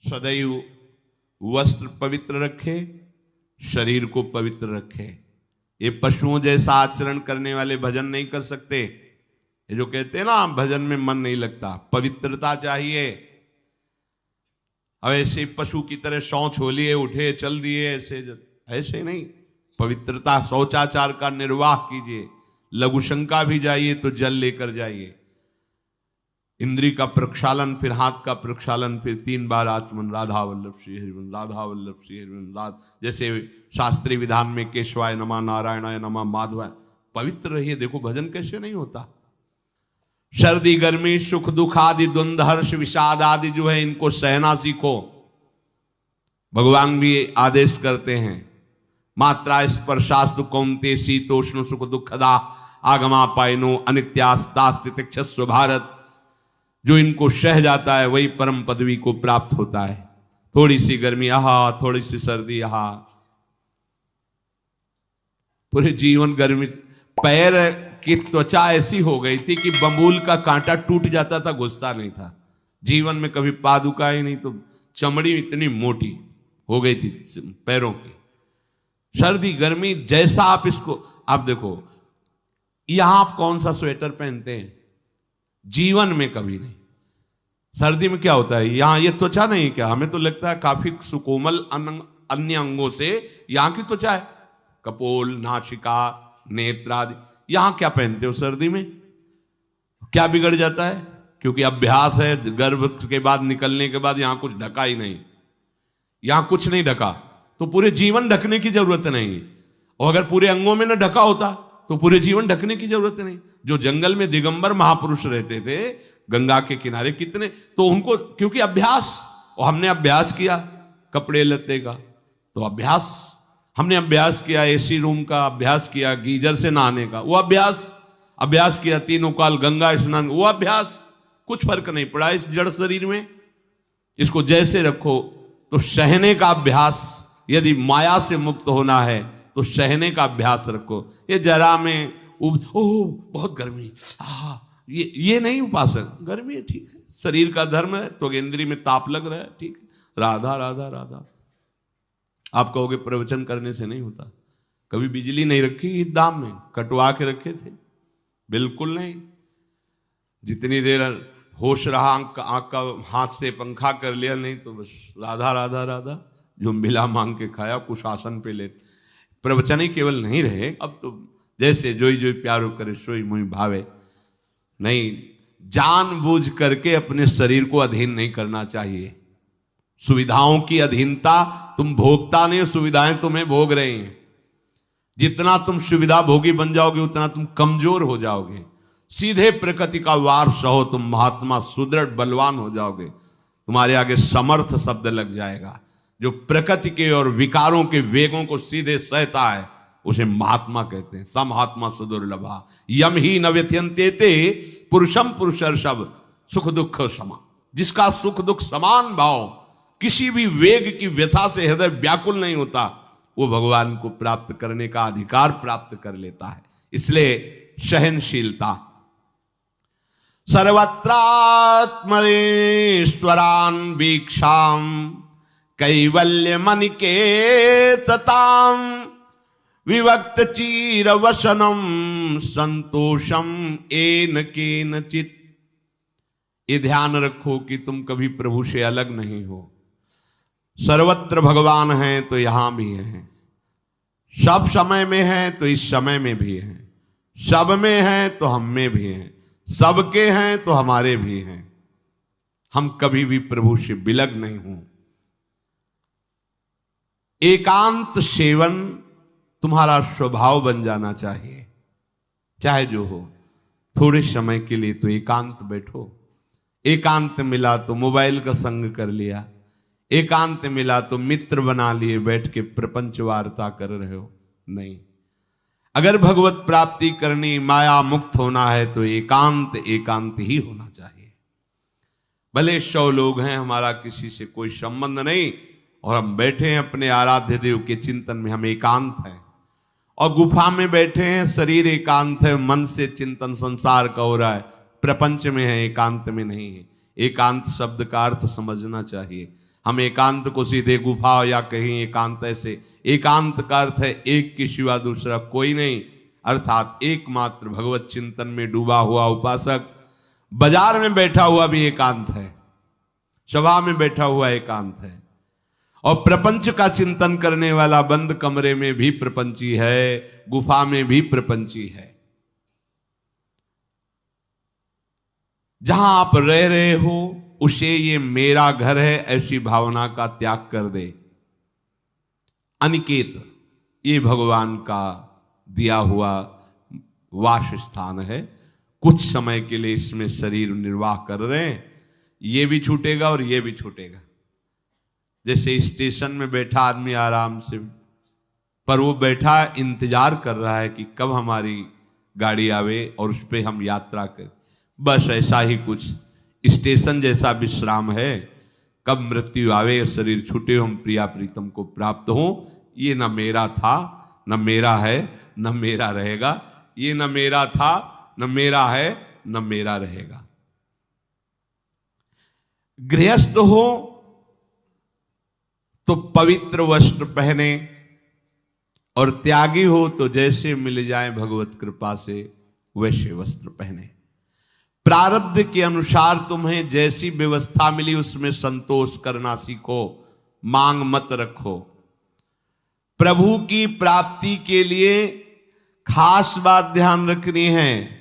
सदैव वस्त्र पवित्र रखे, शरीर को पवित्र रखे। ये पशुओं जैसा आचरण करने वाले भजन नहीं कर सकते। ये जो कहते हैं ना भजन में मन नहीं लगता, पवित्रता चाहिए। अब ऐसे पशु की तरह शौच हो लिए, उठे चल दिए, ऐसे नहीं। पवित्रता, शौचाचार का निर्वाह कीजिए। लघुशंका भी जाइए तो जल लेकर जाइए। इंद्री का प्रक्षालन, फिर हाथ का प्रक्षालन, फिर 3 बार आचमन, राधा वल्लभ श्री हरिवंश, राधा वल्लभ श्री हरिवंश। जैसे शास्त्रीय विधान में केशवाय नमः, नारायणाय नमः, माधवाय। पवित्र रहिए। देखो भजन कैसे नहीं होता। सर्दी गर्मी सुख दुख आदि द्वंद्व हर्ष विषाद आदि जो है इनको सहना सीखो। भगवान भी आदेश करते हैं, मात्रा स्पर्शास्तु कौन्ते शीतोष्ण सुख दुखदा आगमा पायनो अनित्यास्तास्तितिक्षस्व भारत। जो इनको सह जाता है वही परम पदवी को प्राप्त होता है। थोड़ी सी गर्मी आहा, थोड़ी सी सर्दी आहा, पूरे जीवन गर्मी। पैर की त्वचा ऐसी हो गई थी कि बबूल का कांटा टूट जाता था, घुसता नहीं था। जीवन में कभी पादुका ही नहीं, तो चमड़ी इतनी मोटी हो गई थी पैरों की। सर्दी गर्मी जैसा आप इसको, आप देखो यहां आप कौन सा स्वेटर पहनते हैं? जीवन में कभी नहीं। सर्दी में क्या होता है, यहां ये त्वचा नहीं क्या? हमें तो लगता है काफी सुकोमल अन्य अंगों से यहां की त्वचा है, कपोल, नासिका, नेत्र आदि। यहां क्या पहनते हो सर्दी में? क्या बिगड़ जाता है? क्योंकि अभ्यास है, गर्भ के बाद निकलने के बाद यहां कुछ ढका ही नहीं, यहां कुछ नहीं ढका, तो पूरे जीवन ढकने की जरूरत नहीं। और अगर पूरे अंगों में न ढका होता तो पूरे जीवन ढकने की जरूरत नहीं। जो जंगल में दिगंबर महापुरुष रहते थे गंगा के किनारे, कितने, तो उनको क्योंकि अभ्यास, और हमने अभ्यास किया कपड़े लत्ते का, तो अभ्यास, हमने अभ्यास किया एसी रूम का, अभ्यास किया गीजर से नहाने का, वो अभ्यास किया 3 काल गंगा स्नान, वो अभ्यास। कुछ फर्क नहीं पड़ा इस जड़ शरीर में। इसको जैसे रखो। तो सहने का अभ्यास, यदि माया से मुक्त होना है तो सहने का अभ्यास रखो। ये जरा में ओह बहुत गर्मी, ये नहीं उपासक। गर्मी है ठीक है, शरीर का धर्म है, तो इंद्री में ताप लग रहा है, ठीक है, राधा राधा राधा। आप कहोगे प्रवचन करने से नहीं होता। कभी बिजली नहीं रखी ईद दाम में, कटवा के रखे थे? बिल्कुल नहीं। जितनी देर होश रहा, आंख का हाथ से पंखा कर लिया, नहीं तो बस राधा राधा राधा। जो मिला मांग के खाया, कुछ आसन पे लेट। प्रवचन ही केवल नहीं रहे, अब तो जैसे जोई जोई प्यारो करे सोई मोहि भावे। नहीं, जानबूझ करके अपने शरीर को अधीन नहीं करना चाहिए। सुविधाओं की अधीनता, तुम भोगता नहीं, सुविधाएं तुम्हें भोग रही हैं। जितना तुम सुविधा भोगी बन जाओगे उतना तुम कमजोर हो जाओगे। सीधे प्रकृति का वार सहो, तुम महात्मा सुदृढ़ बलवान हो जाओगे। तुम्हारे आगे समर्थ शब्द लग जाएगा। जो प्रकृति के और विकारों के वेगों को सीधे सहता है उसे महात्मा कहते हैं। समहात्मा सुदुर्लभा यम ही न व्यथयन्ते पुरुषम पुरुषर्षभ सुख दुख समा। जिसका सुख दुख समान भाव, किसी भी वेग की व्यथा से हृदय व्याकुल नहीं होता, वो भगवान को प्राप्त करने का अधिकार प्राप्त कर लेता है। इसलिए सहनशीलता। सर्वत्रात्मरेश्वरान वीक्षाम कैवल्य मनिकेतताम विवक्त चीर वसनम संतोषम एन केनचित। ये ध्यान रखो कि तुम कभी प्रभु से अलग नहीं हो। सर्वत्र भगवान हैं तो यहां भी हैं, सब समय में हैं तो इस समय में भी हैं, सब में हैं तो हम में भी हैं, सबके हैं तो हमारे भी हैं। हम कभी भी प्रभु से बिलग नहीं हूं। एकांत सेवन तुम्हारा स्वभाव बन जाना चाहिए। चाहे जो हो, थोड़े समय के लिए तो एकांत बैठो। एकांत मिला तो मोबाइल का संग कर लिया, एकांत मिला तो मित्र बना लिए, बैठ के प्रपंच वार्ता कर रहे हो। नहीं, अगर भगवत प्राप्ति करनी, माया मुक्त होना है तो एकांत एकांत ही होना चाहिए। भले 100 लोग हैं, हमारा किसी से कोई संबंध नहीं, और हम बैठे हैं अपने आराध्य देव के चिंतन में, हम एकांत हैं। और गुफा में बैठे हैं, शरीर एकांत है, मन से चिंतन संसार का हो रहा है, प्रपंच में है, एकांत में नहीं है। एकांत शब्द का अर्थ समझना चाहिए। हम एकांत को सीधे गुफा या कहीं एकांत ऐसे, एकांत का अर्थ है एक के सिवा दूसरा कोई नहीं, अर्थात एकमात्र भगवत चिंतन में डूबा हुआ उपासक। बाजार में बैठा हुआ भी एकांत है, सभा में बैठा हुआ एकांत है, और प्रपंच का चिंतन करने वाला बंद कमरे में भी प्रपंची है, गुफा में भी प्रपंची है। जहां आप रह रहे हो उसे ये मेरा घर है ऐसी भावना का त्याग कर दे। अनिकेत ये भगवान का दिया हुआ वास स्थान है, कुछ समय के लिए इसमें शरीर निर्वाह कर रहे हैं, ये भी छूटेगा और ये भी छूटेगा। जैसे स्टेशन में बैठा आदमी आराम से, पर वो बैठा इंतजार कर रहा है कि कब हमारी गाड़ी आवे और उस पर हम यात्रा करें। बस ऐसा ही कुछ स्टेशन जैसा विश्राम है, कब मृत्यु आवे, शरीर छूटे, हम प्रिया प्रीतम को प्राप्त हो। ये न मेरा था, न मेरा है, न मेरा रहेगा। ये न मेरा था, न मेरा है, न मेरा रहेगा। गृहस्थ हो तो पवित्र वस्त्र पहने, और त्यागी हो तो जैसे मिल जाए भगवत कृपा से वैसे वस्त्र पहने। प्रारब्ध के अनुसार तुम्हें जैसी व्यवस्था मिली उसमें संतोष करना सीखो, मांग मत रखो। प्रभु की प्राप्ति के लिए खास बात ध्यान रखनी है,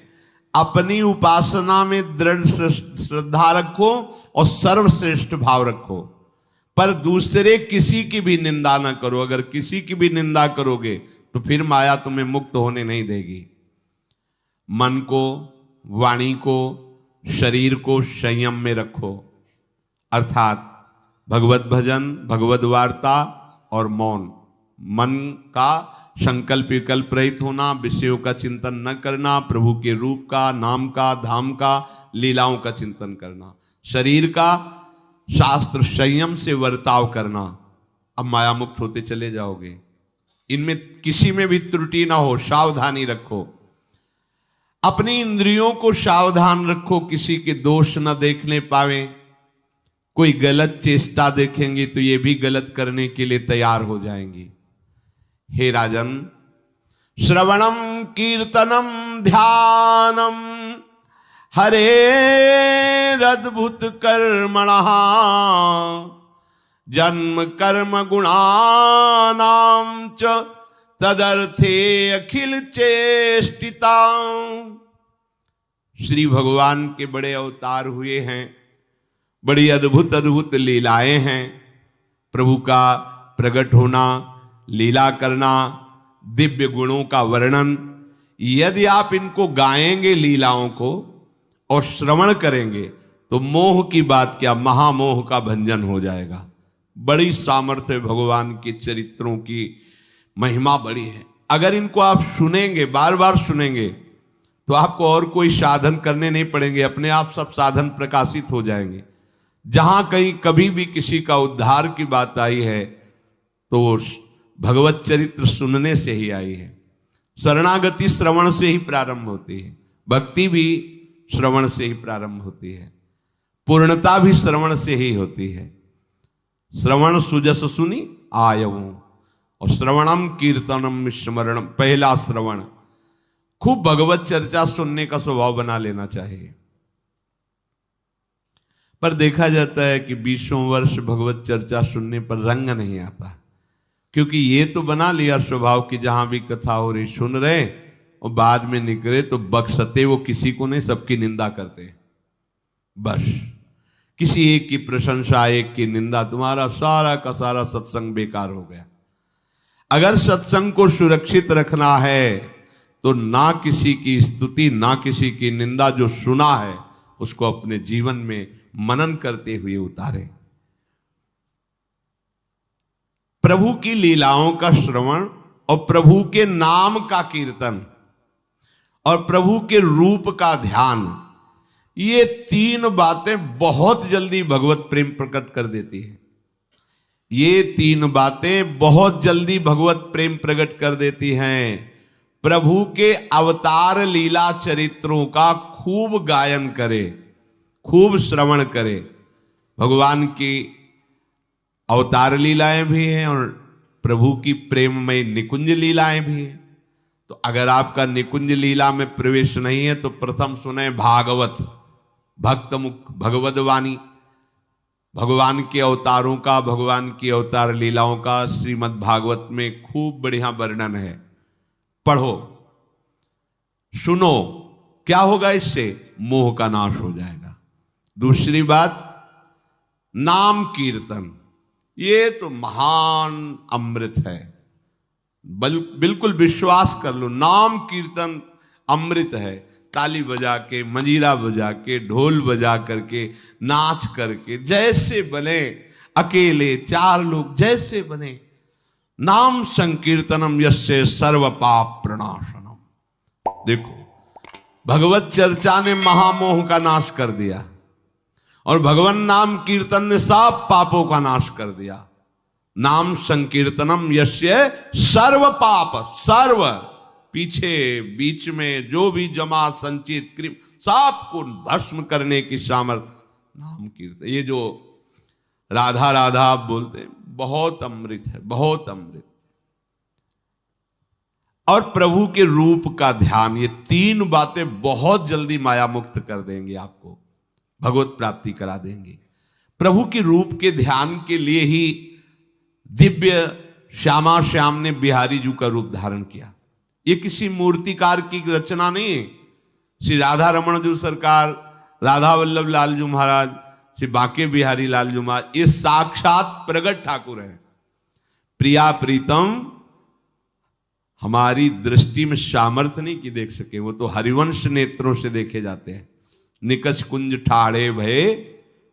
अपनी उपासना में दृढ़ श्रद्धा रखो और सर्वश्रेष्ठ भाव रखो, पर दूसरे किसी की भी निंदा ना करो। अगर किसी की भी निंदा करोगे तो फिर माया तुम्हें मुक्त होने नहीं देगी। मन को, वाणी को, शरीर को संयम में रखो, अर्थात भगवत भजन, भगवत वार्ता और मौन। मन का संकल्प विकल्प रहित होना, विषयों का चिंतन न करना, प्रभु के रूप का, नाम का, धाम का, लीलाओं का चिंतन करना। शरीर का शास्त्र संयम से वर्ताव करना। अब माया मुक्त होते चले जाओगे, इनमें किसी में भी त्रुटि ना हो, सावधानी रखो। अपनी इंद्रियों को सावधान रखो, किसी के दोष न देखने पावे। कोई गलत चेष्टा देखेंगे तो ये भी गलत करने के लिए तैयार हो जाएंगी। हे राजन, श्रवणम कीर्तनम ध्यानम हरेरद्भुत कर्मणः जन्म कर्म गुणानां च तदर्थे अखिल चेष्टिता। श्री भगवान के बड़े अवतार हुए हैं, बड़ी अद्भुत अद्भुत लीलाएं हैं। प्रभु का प्रकट होना, लीला करना, दिव्य गुणों का वर्णन, यदि आप इनको गाएंगे लीलाओं को और श्रवण करेंगे तो मोह की बात क्या, महामोह का भंजन हो जाएगा। बड़ी सामर्थ्य भगवान के चरित्रों की, महिमा बड़ी है। अगर इनको आप सुनेंगे, बार बार सुनेंगे, तो आपको और कोई साधन करने नहीं पड़ेंगे, अपने आप सब साधन प्रकाशित हो जाएंगे। जहां कहीं कभी भी किसी का उद्धार की बात आई है तो भगवत चरित्र सुनने से ही आई है। शरणागति श्रवण से ही प्रारंभ होती है, भक्ति भी श्रवण से ही प्रारंभ होती है, पूर्णता भी श्रवण से ही होती है। श्रवण सुजस सुनी आयऊ, और श्रवणम कीर्तनम स्मरणम, पहला श्रवण। खूब भगवत चर्चा सुनने का स्वभाव बना लेना चाहिए। पर देखा जाता है कि 20 वर्ष भगवत चर्चा सुनने पर रंग नहीं आता, क्योंकि ये तो बना लिया स्वभाव कि जहां भी कथा हो रही सुन रहे, और बाद में निकले तो बख्शते वो किसी को नहीं, सबकी निंदा करते। बस किसी एक की प्रशंसा, एक की निंदा, तुम्हारा सारा का सारा सत्संग बेकार हो गया। अगर सत्संग को सुरक्षित रखना है तो ना किसी की स्तुति, ना किसी की निंदा, जो सुना है उसको अपने जीवन में मनन करते हुए उतारे। प्रभु की लीलाओं का श्रवण और प्रभु के नाम का कीर्तन और प्रभु के रूप का ध्यान, ये 3 बातें बहुत जल्दी भगवत प्रेम प्रकट कर देती है। ये 3 बातें बहुत जल्दी भगवत प्रेम प्रकट कर देती हैं। प्रभु के अवतार लीला चरित्रों का खूब गायन करे, खूब श्रवण करे। भगवान की अवतार लीलाएं भी हैं और प्रभु की प्रेममय निकुंज लीलाएं भी हैं। तो अगर आपका निकुंज लीला में प्रवेश नहीं है तो प्रथम सुने भागवत, भक्त मुख भगवद वाणी, भगवान के अवतारों का, भगवान की अवतार लीलाओं का श्रीमद् भागवत में खूब बढ़िया वर्णन है। पढ़ो, सुनो, क्या होगा इससे? मोह का नाश हो जाएगा। दूसरी बात, नाम कीर्तन, ये तो महान अमृत है। बिल्कुल विश्वास कर लो, नाम कीर्तन अमृत है। ताली बजा के, मंजीरा बजा के, ढोल बजा करके, नाच करके, जैसे बने, अकेले, चार लोग, जैसे बने, नाम संकीर्तनम यस्य सर्व पाप प्रणाशनम। देखो, भगवत चर्चा ने महामोह का नाश कर दिया और भगवान नाम कीर्तन ने सब पापों का नाश कर दिया। नाम संकीर्तनम यस्य सर्व पाप, सर्व, पीछे बीच में जो भी जमा संचित कृम सबको भस्म करने की सामर्थ्य नाम कीर्तन। ये जो राधा राधा आप बोलते हैं, बहुत अमृत है, बहुत अमृत। और प्रभु के रूप का ध्यान, ये तीन बातें बहुत जल्दी माया मुक्त कर देंगे, आपको भगवत प्राप्ति करा देंगे। प्रभु के रूप के ध्यान के लिए ही दिव्य श्यामा श्याम ने बिहारी जी का रूप धारण किया। ये किसी मूर्तिकार की रचना नहीं है। श्री राधा रमण जी सरकार, राधा वल्लभ लाल जी महाराज, श्री बांके बिहारी लाल जी महाराज, ये साक्षात प्रगट ठाकुर है। प्रिया प्रीतम हमारी दृष्टि में सामर्थ्य नहीं कि देख सके, वो तो हरिवंश नेत्रों से देखे जाते हैं। निकष कुंज ठाड़े भये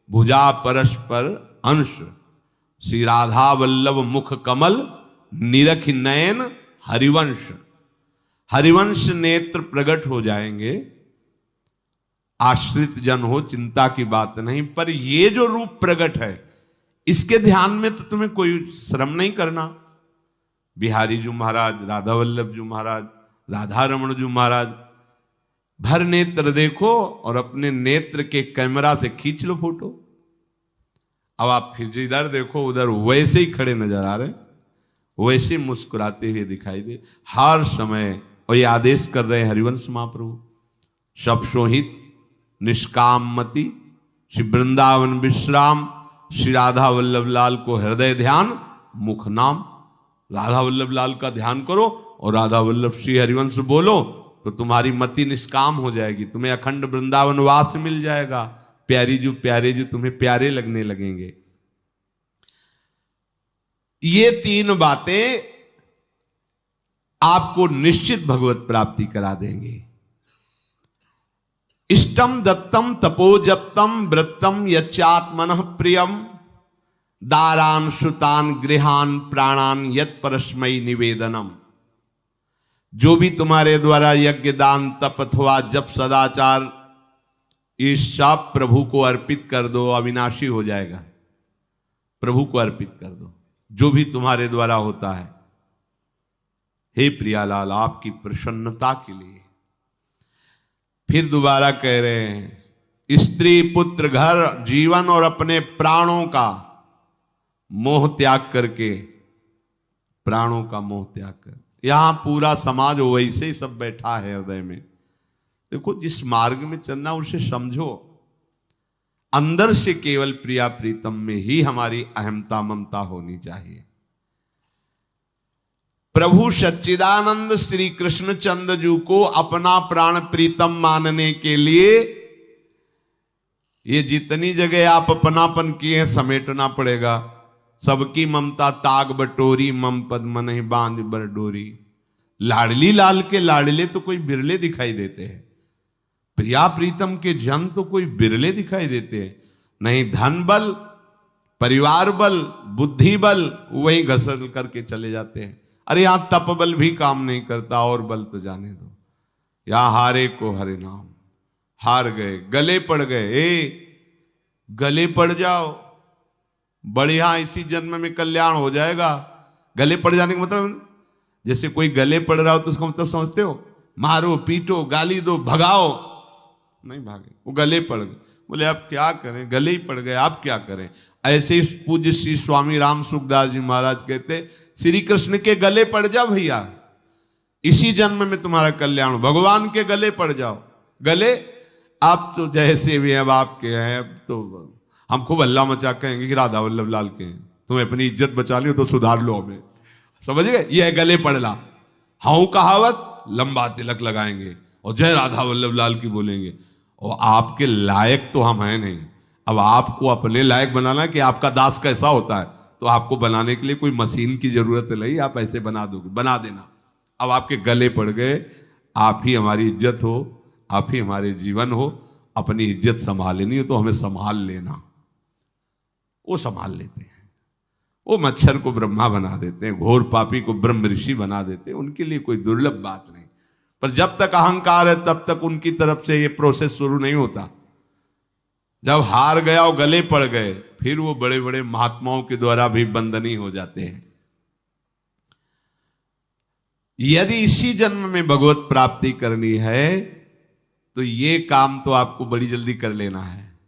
भुजा परस्पर अंश, श्री राधा वल्लभ मुख कमल निरख नयन हरिवंश। हरिवंश नेत्र प्रकट हो जाएंगे, आश्रित जन हो, चिंता की बात नहीं। पर ये जो रूप प्रकट है, इसके ध्यान में तो तुम्हें कोई श्रम नहीं करना। बिहारी जी महाराज, राधा वल्लभ जी महाराज, राधा रमण जी महाराज, भर नेत्र देखो और अपने नेत्र के कैमरा से खींच लो फोटो। अब आप फिर जिधर देखो उधर वैसे ही खड़े नजर आ रहे, वैसे मुस्कुराते हुए दिखाई दे हर समय। और ये आदेश कर रहे हैं हरिवंश महाप्रभु, सब सोहित निष्कामति, श्री वृंदावन विश्राम, श्री राधा वल्लभ लाल को हृदय ध्यान, मुख नाम। राधा वल्लभ लाल का ध्यान करो और राधा वल्लभ श्री हरिवंश बोलो तो तुम्हारी मति निष्काम हो जाएगी, तुम्हें अखंड वृंदावन वास मिल जाएगा। प्यारे जो तुम्हें प्यारे लगने लगेंगे। ये तीन बातें आपको निश्चित भगवत प्राप्ति करा देंगे। इष्टम दत्तम तपोजप्तम वृत्तम यच्चात्मनः प्रियम, दारान श्रुतान गृहान प्राणान यत् परस्मै निवेदनम। जो भी तुम्हारे द्वारा यज्ञ दान तप अथवा जप सदाचार, ये सब प्रभु को अर्पित कर दो, अविनाशी हो जाएगा। प्रभु को अर्पित कर दो जो भी तुम्हारे द्वारा होता है। हे प्रियालाल, आपकी प्रसन्नता के लिए। फिर दोबारा कह रहे हैं, स्त्री पुत्र घर जीवन और अपने प्राणों का मोह त्याग करके, प्राणों का मोह त्याग कर। यहां पूरा समाज वैसे ही सब बैठा है हृदय में। देखो, जिस मार्ग में चलना उसे समझो। अंदर से केवल प्रिया प्रीतम में ही हमारी अहमता ममता होनी चाहिए। प्रभु सच्चिदानंद श्री कृष्ण चंद्र जी को अपना प्राण प्रीतम मानने के लिए ये जितनी जगह आप अपनापन किए हैं समेटना पड़ेगा। सबकी ममता ताग बटोरी, मम पद मन ही बांध बर डोरी। लाडली लाल के लाडले तो कोई बिरले दिखाई देते हैं, प्रिया प्रीतम के जन तो कोई बिरले दिखाई देते हैं। नहीं धन बल, परिवार बल, बुद्धि बल वही घसल करके चले जाते हैं। अरे यहां तप बल भी काम नहीं करता, और बल तो जाने दो। यहां हारे को हरे नाम, हार गए, गले पड़ गए। गले पड़ जाओ, बढ़िया, इसी जन्म में कल्याण हो जाएगा। गले पड़ जाने का मतलब, जैसे कोई गले पड़ रहा हो तो उसका मतलब समझते हो? मारो पीटो गाली दो भगाओ, नहीं भागे, वो गले पड़ गए। बोले अब क्या करें, गले ही पड़ गए, आप क्या करें। ऐसे ही पूज्य श्री स्वामी राम सुखदास जी महाराज कहते, श्री कृष्ण के गले पड़ जाओ भैया, इसी जन्म में तुम्हारा कल्याण, भगवान के गले पड़ जाओ। गले आप तो जैसे भी अब आपके हैं, अब तो हम खूब अल्लाह मचा कहेंगे कि राधा वल्लभ लाल के हैं, तुम्हें अपनी इज्जत बचा ली तो सुधार लो हमें, समझ गए, ये है गले पड़ना। हाउ कहावत, लंबा तिलक लगाएंगे और जय राधा वल्लभ लाल की बोलेंगे, और आपके लायक तो हम हैं नहीं। अब आपको अपने लायक बनाना कि आपका दास कैसा होता है, तो आपको बनाने के लिए कोई मशीन की जरूरत नहीं, आप ऐसे बना दोगे, बना देना। अब आपके गले पड़ गए, आप ही हमारी इज्जत हो, आप ही हमारे जीवन हो, अपनी इज्जत संभालनी हो तो हमें संभाल लेना। वो संभाल लेते हैं, वो मच्छर को ब्रह्मा बना देते हैं, घोर पापी को ब्रह्म ऋषि बना देते हैं, उनके लिए कोई दुर्लभ बात नहीं। पर जब तक अहंकार है तब तक उनकी तरफ से ये प्रोसेस शुरू नहीं होता। जब हार गया और गले पड़ गए, फिर वो बड़े बड़े महात्माओं के द्वारा भी बंदनी हो जाते हैं। यदि इसी जन्म में भगवत प्राप्ति करनी है तो ये काम तो आपको बड़ी जल्दी कर लेना है।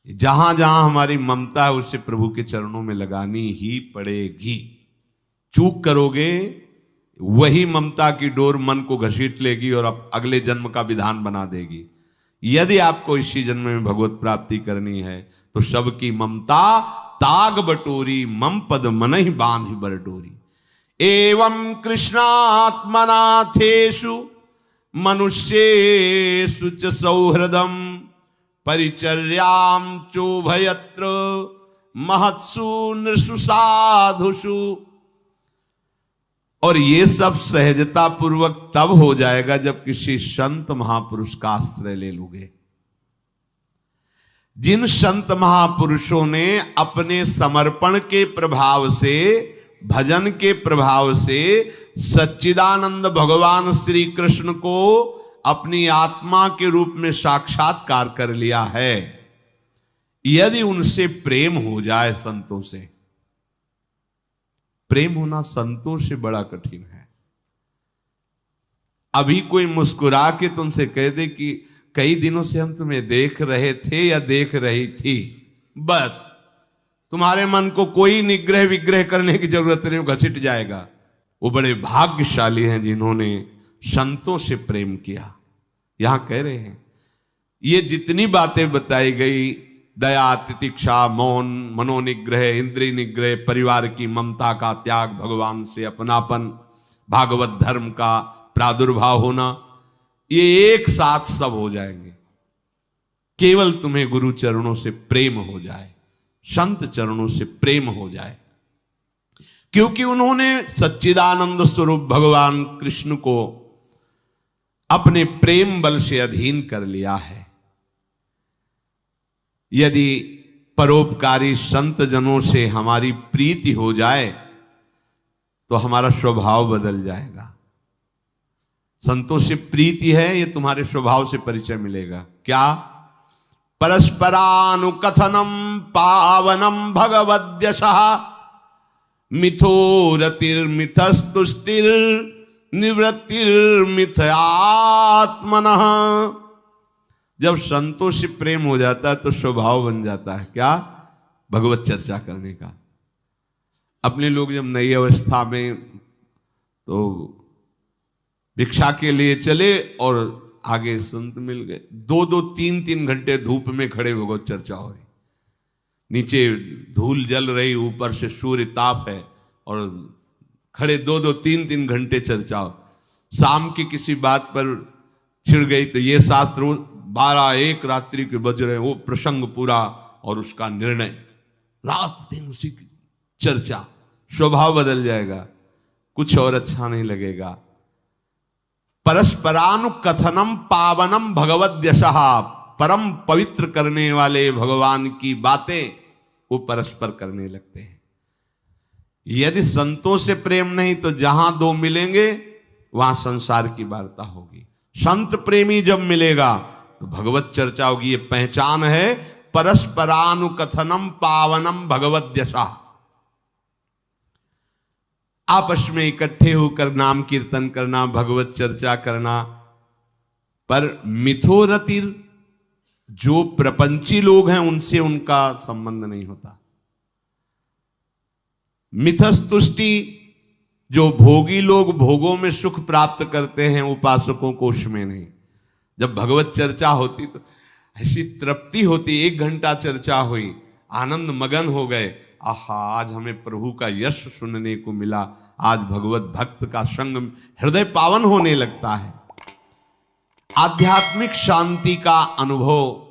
जहां जहां हमारी ममता है उसे प्रभु के चरणों में लगानी ही पड़ेगी। चूक करोगे, वही ममता की डोर मन को घसीट लेगी और अब अगले जन्म का विधान बना देगी। यदि आपको इसी जन्म में भगवत प्राप्ति करनी है तो सबकी ममता ताग बटोरी, मम पद मन ही बांध बर डोरी। एवं कृष्णात्मनाथेषु मनुष्येषु च सौहृदम परिचर्याम चोभयत्र महत्सु नृषु साधुषु। और ये सब सहजता पूर्वक तब हो जाएगा जब किसी संत महापुरुष का आश्रय ले लोगे। जिन संत महापुरुषों ने अपने समर्पण के प्रभाव से, भजन के प्रभाव से सच्चिदानंद भगवान श्री कृष्ण को अपनी आत्मा के रूप में साक्षात्कार कर लिया है, यदि उनसे प्रेम हो जाए, संतों से प्रेम होना संतों से बड़ा कठिन है। अभी कोई मुस्कुरा के तुमसे कह दे कि कई दिनों से हम तुम्हें देख रहे थे या देख रही थी, बस तुम्हारे मन को कोई निग्रह विग्रह करने की जरूरत नहीं, वो घसीट जाएगा। वो बड़े भाग्यशाली हैं जिन्होंने संतों से प्रेम किया। यहां कह रहे हैं ये जितनी बातें बताई गई, दया, तितिक्षा, मौन, मनोनिग्रह, इंद्रिय निग्रह, परिवार की ममता का त्याग, भगवान से अपनापन, भागवत धर्म का प्रादुर्भाव होना, ये एक साथ सब हो जाएंगे। केवल तुम्हें गुरु चरणों से प्रेम हो जाए, संत चरणों से प्रेम हो जाए, क्योंकि उन्होंने सच्चिदानंद स्वरूप भगवान कृष्ण को अपने प्रेम बल से अधीन कर लिया है। यदि परोपकारी संत जनों से हमारी प्रीति हो जाए तो हमारा स्वभाव बदल जाएगा। संतों से प्रीति है, ये तुम्हारे स्वभाव से परिचय मिलेगा। क्या? परस्परानुकथनम पावनम भगवद्यशः मिथो रतिर्मिथस्तुष्टिर निवृत्तिर्मिथयात्मनः। जब संतों से प्रेम हो जाता है तो स्वभाव बन जाता है क्या? भगवत चर्चा करने का। अपने लोग जब नई अवस्था में तो भिक्षा के लिए चले और आगे संत मिल गए, 2-2, 3-3 घंटे धूप में खड़े भगवत चर्चा हो रही, नीचे धूल जल रही, ऊपर से सूर्य ताप है और खड़े 2-2, 3-3 घंटे चर्चा हो। शाम की किसी बात पर छिड़ गई तो ये शास्त्र 12-1 रात्रि के बज रहे, वो प्रसंग पूरा और उसका निर्णय, रात दिन उसी की चर्चा। स्वभाव बदल जाएगा, कुछ और अच्छा नहीं लगेगा। परस्परानुकथनम पावनम भगवद्यशः, परम पवित्र करने वाले भगवान की बातें वो परस्पर करने लगते हैं। यदि संतों से प्रेम नहीं तो जहां दो मिलेंगे वहां संसार की वार्ता होगी। संत प्रेमी जब मिलेगा तो भगवत चर्चा होगी। ये पहचान है परस्परानुकथनम पावनम भगवद्यशः। आपस में इकट्ठे होकर नाम कीर्तन करना, भगवत चर्चा करना। पर मिथो रतिर, जो प्रपंची लोग हैं उनसे उनका संबंध नहीं होता। मिथस्तुष्टि, जो भोगी लोग भोगों में सुख प्राप्त करते हैं, उपासकों को उसमें नहीं। जब भगवत चर्चा होती तो ऐसी तृप्ति होती, 1 घंटा चर्चा हुई, आनंद मगन हो गए, आहा आज हमें प्रभु का यश सुनने को मिला, आज भगवत भक्त का संग, हृदय पावन होने लगता है। आध्यात्मिक शांति का अनुभव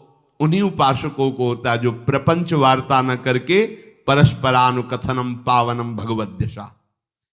उन्हीं उपासकों को होता है जो प्रपंच वार्ता न करके परस्परानुकथनम पावनम भगवद्यशा,